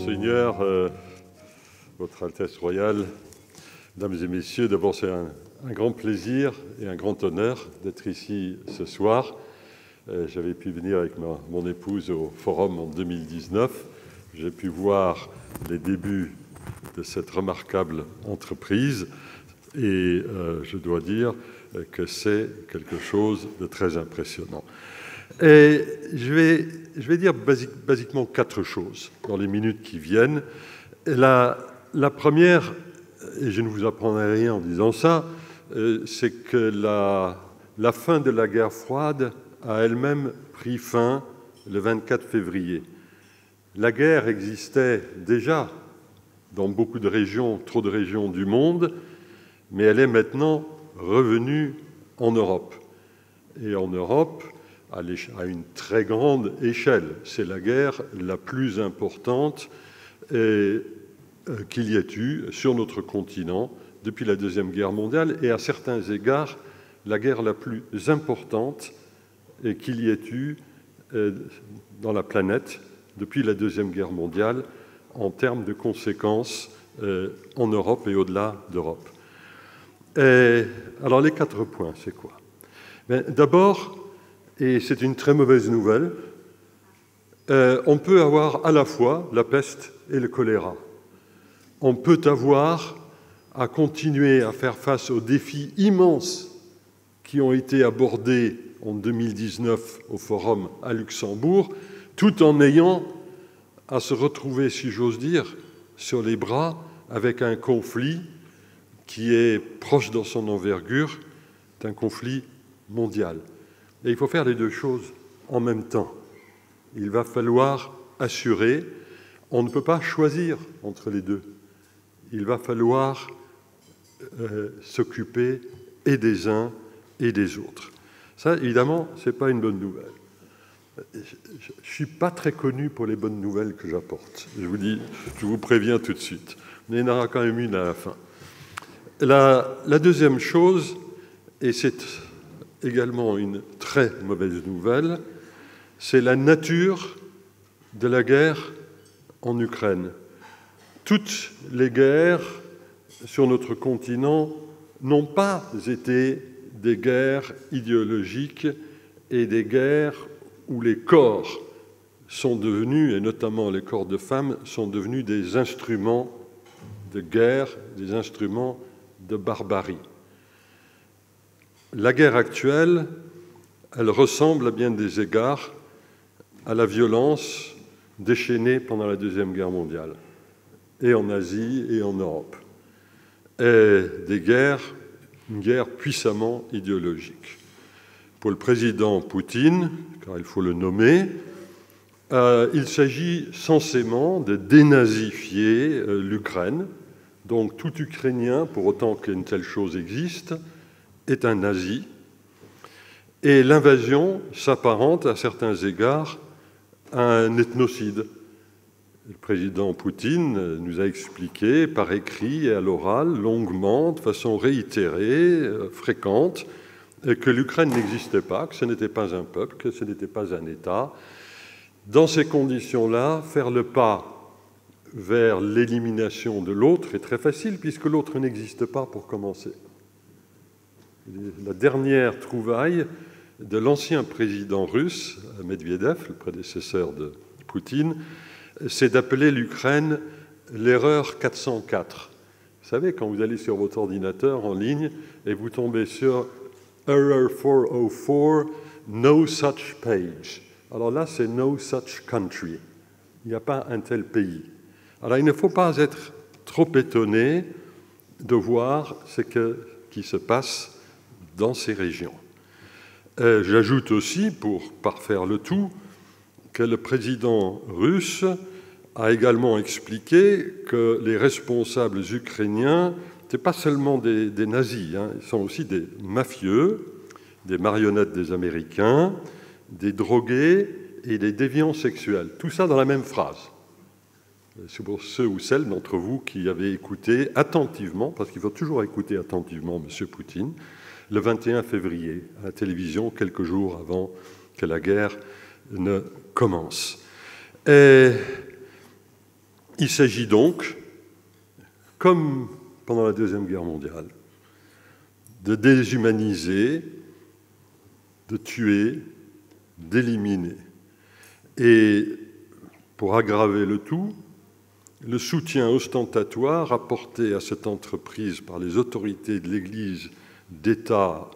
Monseigneur, Votre Altesse Royale, Mesdames et Messieurs, d'abord c'est un grand plaisir et un grand honneur d'être ici ce soir. J'avais pu venir avec mon épouse au Forum en 2019. J'ai pu voir les débuts de cette remarquable entreprise et je dois dire que c'est quelque chose de très impressionnant. Et je vais dire basiquement 4 choses dans les minutes qui viennent. La première, et je ne vous apprendrai rien en disant ça, c'est que la fin de la guerre froide a elle-même pris fin le 24 février. La guerre existait déjà dans beaucoup de régions, trop de régions du monde, mais elle est maintenant revenue en Europe. Et en Europe, à une très grande échelle. C'est la guerre la plus importante qu'il y ait eu sur notre continent depuis la Deuxième Guerre mondiale et à certains égards, la guerre la plus importante qu'il y ait eu dans la planète depuis la Deuxième Guerre mondiale en termes de conséquences en Europe et au-delà d'Europe. Alors les 4 points, c'est quoi? D'abord, et c'est une très mauvaise nouvelle, on peut avoir à la fois la peste et le choléra. On peut avoir à continuer à faire face aux défis immenses qui ont été abordés en 2019 au Forum à Luxembourg, tout en ayant à se retrouver, si j'ose dire, sur les bras avec un conflit qui est proche dans son envergure d'un conflit mondial. Et il faut faire les 2 choses en même temps. Il va falloir assurer, on ne peut pas choisir entre les 2. Il va falloir s'occuper et des uns et des autres. Ça, évidemment, ce n'est pas une bonne nouvelle. Je ne suis pas très connu pour les bonnes nouvelles que j'apporte. Je vous préviens tout de suite. Mais il y en aura quand même une à la fin. La deuxième chose, et c'est également une très mauvaise nouvelle, c'est la nature de la guerre en Ukraine. Toutes les guerres sur notre continent n'ont pas été des guerres idéologiques et des guerres où les corps sont devenus, et notamment les corps de femmes, sont devenus des instruments de guerre, des instruments de barbarie. La guerre actuelle, elle ressemble à bien des égards à la violence déchaînée pendant la Deuxième Guerre mondiale, et en Asie et en Europe. Et une guerre puissamment idéologique. Pour le président Poutine, car il faut le nommer, il s'agit censément de dénazifier l'Ukraine. Donc tout Ukrainien, pour autant qu'une telle chose existe, est un nazi, et l'invasion s'apparente à certains égards à un ethnocide. Le président Poutine nous a expliqué par écrit et à l'oral, longuement, de façon réitérée, fréquente, que l'Ukraine n'existait pas, que ce n'était pas un peuple, que ce n'était pas un État. Dans ces conditions-là, faire le pas vers l'élimination de l'autre est très facile, puisque l'autre n'existe pas pour commencer. La dernière trouvaille de l'ancien président russe, Medvedev, le prédécesseur de Poutine, c'est d'appeler l'Ukraine l'erreur 404. Vous savez, quand vous allez sur votre ordinateur en ligne et vous tombez sur Error 404, no such page. Alors là, c'est no such country. Il n'y a pas un tel pays. Alors il ne faut pas être trop étonné de voir ce qui se passe dans ces régions. J'ajoute aussi, pour parfaire le tout, que le président russe a également expliqué que les responsables ukrainiens n'étaient pas seulement des nazis, ils sont aussi des mafieux, des marionnettes des Américains, des drogués et des déviants sexuels. Tout ça dans la même phrase. C'est pour ceux ou celles d'entre vous qui avaient écouté attentivement, parce qu'il faut toujours écouter attentivement M. Poutine, le 21 février à la télévision, quelques jours avant que la guerre ne commence. Et Il s'agit donc, comme pendant la Deuxième Guerre mondiale, de déshumaniser, de tuer, d'éliminer. Et pour aggraver le tout, le soutien ostentatoire apporté à cette entreprise par les autorités de l'Église d'État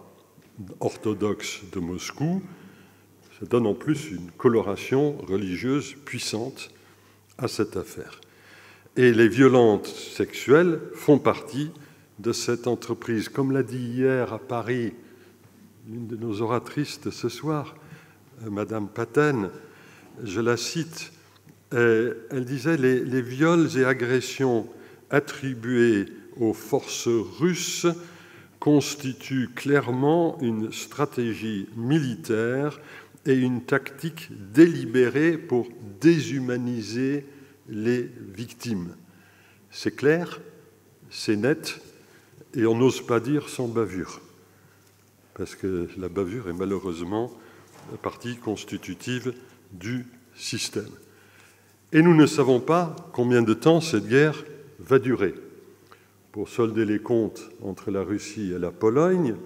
orthodoxe de Moscou, ça donne en plus une coloration religieuse puissante à cette affaire. Et les violences sexuelles font partie de cette entreprise. Comme l'a dit hier à Paris l'une de nos oratrices de ce soir, Madame Paten, je la cite, elle disait « Les viols et agressions attribués aux forces russes constituent clairement une stratégie militaire et une tactique délibérée pour déshumaniser les victimes. » C'est clair, c'est net, et on n'ose pas dire sans bavure, parce que la bavure est malheureusement partie constitutive du système. Et nous ne savons pas combien de temps cette guerre va durer. Pour solder les comptes entre la Russie et la Pologne,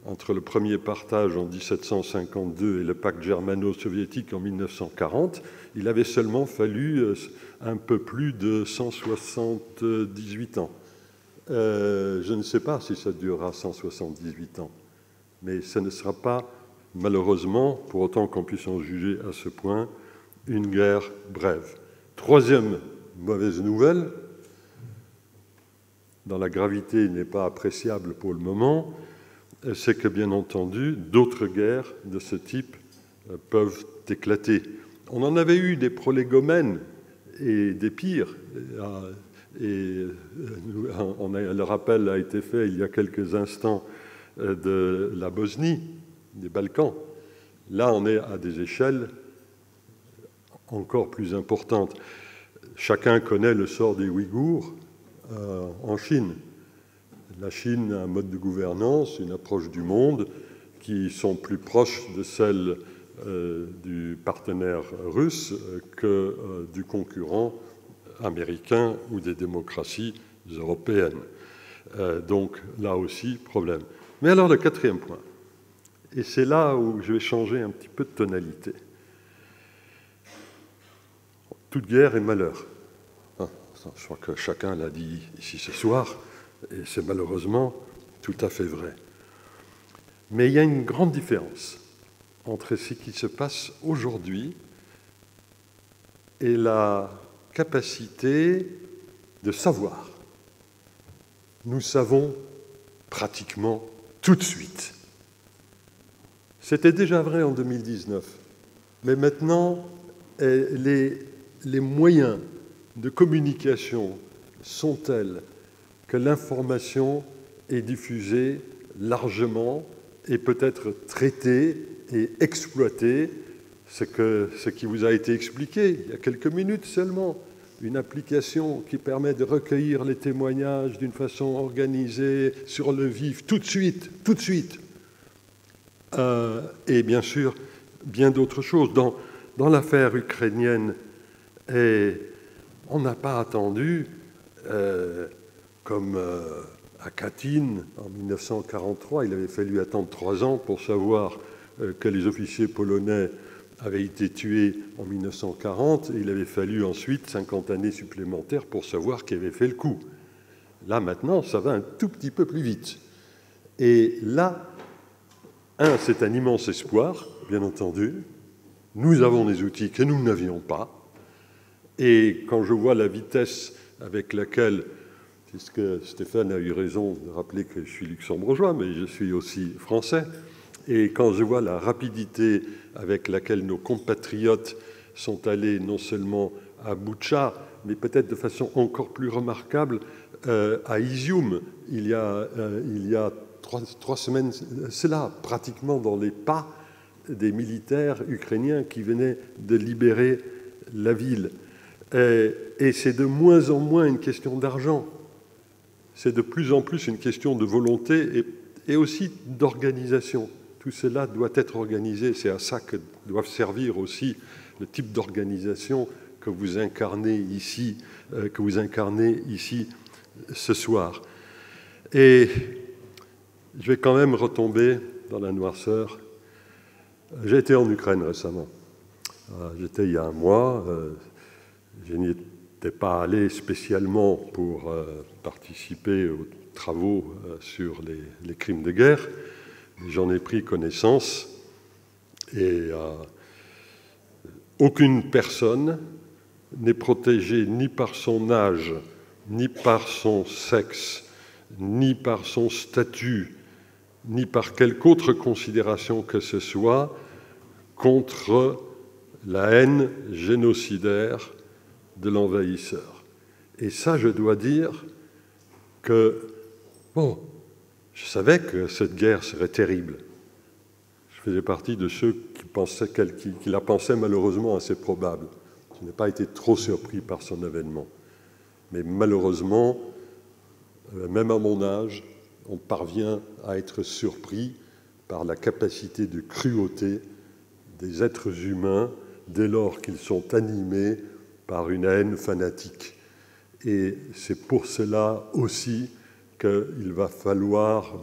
entre le premier partage en 1752 et le pacte germano-soviétique en 1940, il avait seulement fallu un peu plus de 178 ans. Je ne sais pas si ça durera 178 ans, mais ce ne sera pas, malheureusement, pour autant qu'on puisse en juger à ce point, une guerre brève. Troisième mauvaise nouvelle, dont la gravité n'est pas appréciable pour le moment, c'est que, bien entendu, d'autres guerres de ce type peuvent éclater. On en avait eu des prolégomènes et des pires. Le rappel a été fait il y a quelques instants de la Bosnie, des Balkans. Là, on est à des échelles encore plus importantes. Chacun connaît le sort des Ouïghours en Chine. La Chine a un mode de gouvernance, une approche du monde qui sont plus proches de celle du partenaire russe que du concurrent américain ou des démocraties européennes. Donc là aussi, problème. Mais alors le quatrième point, et c'est là où je vais changer un petit peu de tonalité. Toute guerre est malheur. Je crois que chacun l'a dit ici ce soir, et c'est malheureusement tout à fait vrai. Mais il y a une grande différence entre ce qui se passe aujourd'hui et la capacité de savoir. Nous savons pratiquement tout de suite. C'était déjà vrai en 2019, mais maintenant, les moyens de communication sont tels que l'information est diffusée largement et peut être traitée et exploitée, ce qui vous a été expliqué il y a quelques minutes seulement, une application qui permet de recueillir les témoignages d'une façon organisée, sur le vif, tout de suite. Et bien sûr, bien d'autres choses. Dans l'affaire ukrainienne, on n'a pas attendu, comme à Katyn en 1943, il avait fallu attendre 3 ans pour savoir que les officiers polonais avaient été tués en 1940, et il avait fallu ensuite 50 années supplémentaires pour savoir qui avait fait le coup. Là, maintenant, ça va un tout petit peu plus vite. Et là, c'est un immense espoir, bien entendu. Nous avons des outils que nous n'avions pas. Et quand je vois la vitesse avec laquelle, puisque Stéphane a eu raison de rappeler que je suis luxembourgeois, mais je suis aussi français, et quand je vois la rapidité avec laquelle nos compatriotes sont allés non seulement à Boutcha, mais peut-être de façon encore plus remarquable à Izium, il y a 3 semaines, c'est là, pratiquement dans les pas des militaires ukrainiens qui venaient de libérer la ville. Et c'est de moins en moins une question d'argent, c'est de plus en plus une question de volonté et aussi d'organisation. Tout cela doit être organisé, c'est à ça que doivent servir aussi le type d'organisation que vous incarnez ici ce soir. Et je vais quand même retomber dans la noirceur. J'ai été en Ukraine récemment. J'étais il y a un mois. Je n'y étais pas allé spécialement pour participer aux travaux sur les crimes de guerre. J'en ai pris connaissance. Et aucune personne n'est protégée ni par son âge, ni par son sexe, ni par son statut, ni par quelque autre considération que ce soit contre la haine génocidaire de l'envahisseur. Et ça, je dois dire que, bon, je savais que cette guerre serait terrible. Je faisais partie de ceux qui la pensaient malheureusement assez probable. Je n'ai pas été trop surpris par son avènement. Mais malheureusement, même à mon âge, on parvient à être surpris par la capacité de cruauté des êtres humains dès lors qu'ils sont animés par une haine fanatique. Et c'est pour cela aussi qu'il va falloir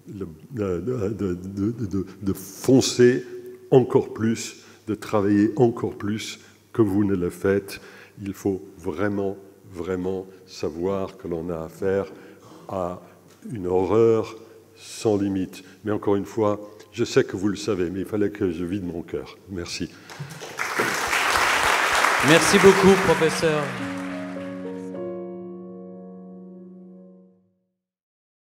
de foncer encore plus, de travailler encore plus que vous ne le faites. Il faut vraiment, vraiment savoir que l'on a affaire à une horreur sans limite. Mais encore une fois, je sais que vous le savez, mais il fallait que je vide mon cœur. Merci. Merci beaucoup, professeur.